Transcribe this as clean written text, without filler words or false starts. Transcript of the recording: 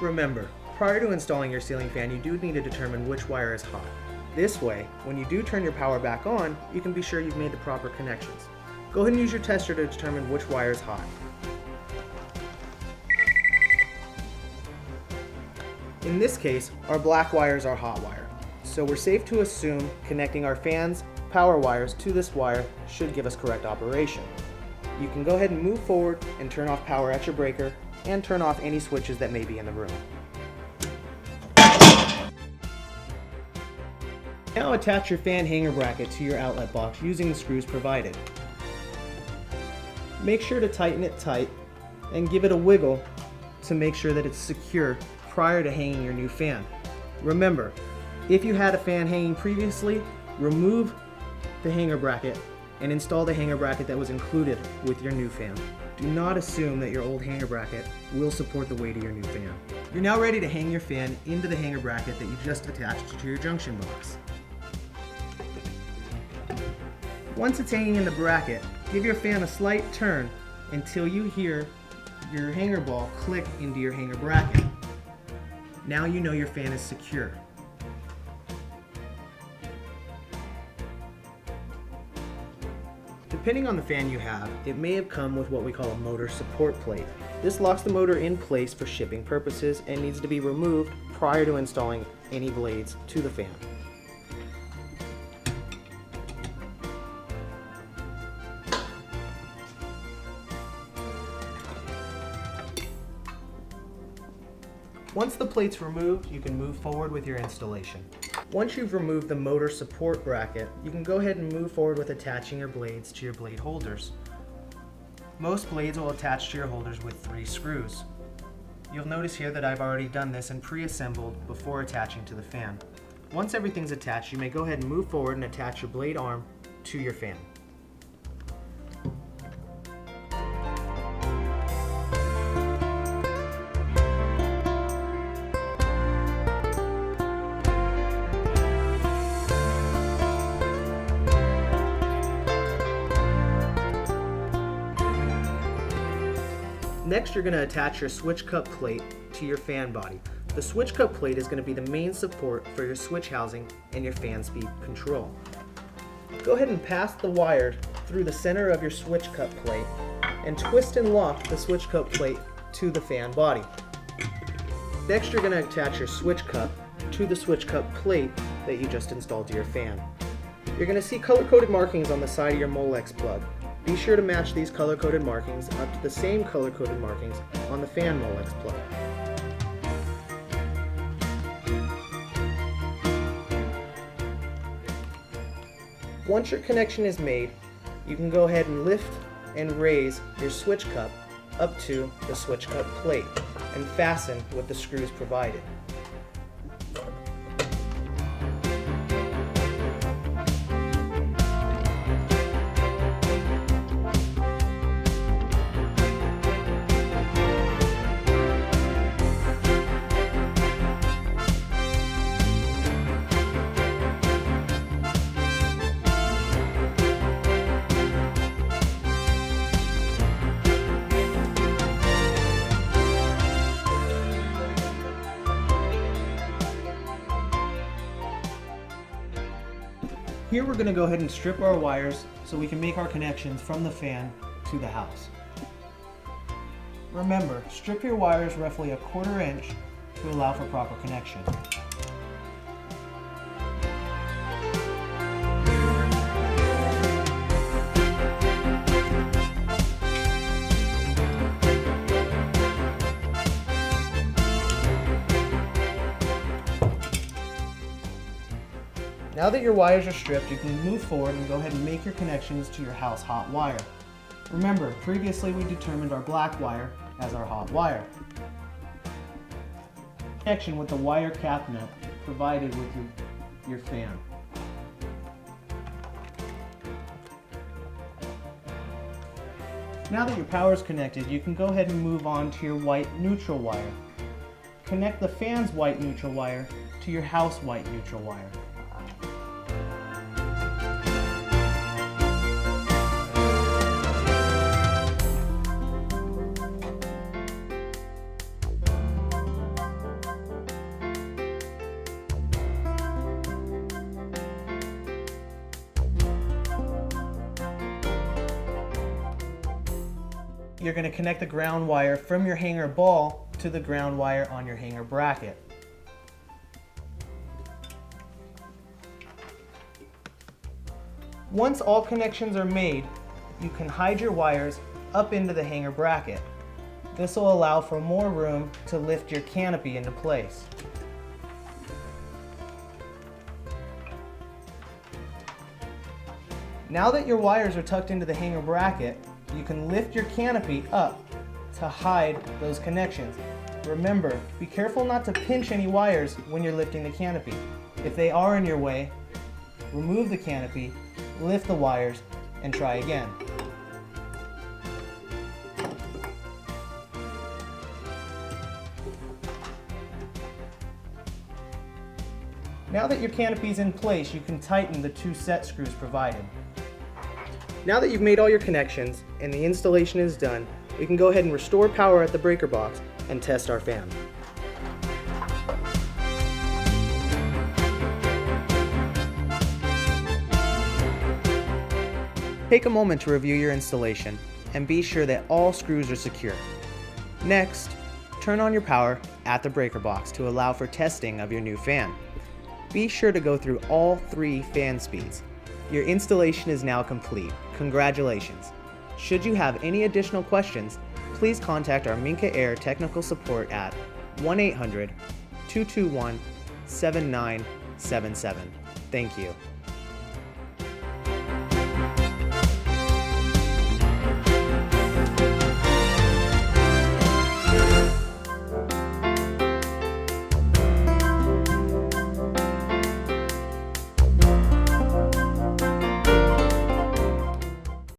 remember, prior to installing your ceiling fan, you do need to determine which wire is hot. This way, when you do turn your power back on, you can be sure you've made the proper connections. Go ahead and use your tester to determine which wire is hot. In this case, our black wires are hot wire, so we're safe to assume connecting our fan's power wires to this wire should give us correct operation. You can go ahead and move forward and turn off power at your breaker and turn off any switches that may be in the room. Now attach your fan hanger bracket to your outlet box using the screws provided. Make sure to tighten it tight and give it a wiggle to make sure that it's secure prior to hanging your new fan. Remember, if you had a fan hanging previously, remove the hanger bracket and install the hanger bracket that was included with your new fan. Do not assume that your old hanger bracket will support the weight of your new fan. You're now ready to hang your fan into the hanger bracket that you just attached to your junction box. Once it's hanging in the bracket, give your fan a slight turn until you hear your hanger ball click into your hanger bracket. Now you know your fan is secure. Depending on the fan you have, it may have come with what we call a motor support plate. This locks the motor in place for shipping purposes and needs to be removed prior to installing any blades to the fan. Once the plate's removed, you can move forward with your installation. Once you've removed the motor support bracket, you can go ahead and move forward with attaching your blades to your blade holders. Most blades will attach to your holders with 3 screws. You'll notice here that I've already done this and pre-assembled before attaching to the fan. Once everything's attached, you may go ahead and move forward and attach your blade arm to your fan. Next, you're going to attach your switch cup plate to your fan body. The switch cup plate is going to be the main support for your switch housing and your fan speed control. Go ahead and pass the wire through the center of your switch cup plate and twist and lock the switch cup plate to the fan body. Next, you're going to attach your switch cup to the switch cup plate that you just installed to your fan. You're going to see color-coded markings on the side of your Molex plug. Be sure to match these color-coded markings up to the same color-coded markings on the fan Molex plug. Once your connection is made, you can go ahead and lift and raise your switch cup up to the switch cup plate and fasten with the screws provided. Here we're going to go ahead and strip our wires so we can make our connections from the fan to the house. Remember, strip your wires roughly 1/4 inch to allow for proper connection. Now that your wires are stripped, you can move forward and go ahead and make your connections to your house hot wire. Remember, previously we determined our black wire as our hot wire. Connection with the wire cap nut provided with your fan. Now that your power is connected, you can go ahead and move on to your white neutral wire. Connect the fan's white neutral wire to your house white neutral wire. you're going to connect the ground wire from your hanger ball to the ground wire on your hanger bracket. Once all connections are made, you can hide your wires up into the hanger bracket. This will allow for more room to lift your canopy into place. Now that your wires are tucked into the hanger bracket, you can lift your canopy up to hide those connections. Remember, be careful not to pinch any wires when you're lifting the canopy. If they are in your way, remove the canopy, lift the wires, and try again. Now that your canopy is in place, you can tighten the 2 set screws provided. Now that you've made all your connections and the installation is done, we can go ahead and restore power at the breaker box and test our fan. Take a moment to review your installation and be sure that all screws are secure. Next, turn on your power at the breaker box to allow for testing of your new fan. Be sure to go through all 3 fan speeds. Your installation is now complete. Congratulations! Should you have any additional questions, please contact our Minka Aire technical support at 1-800-221-7977. Thank you.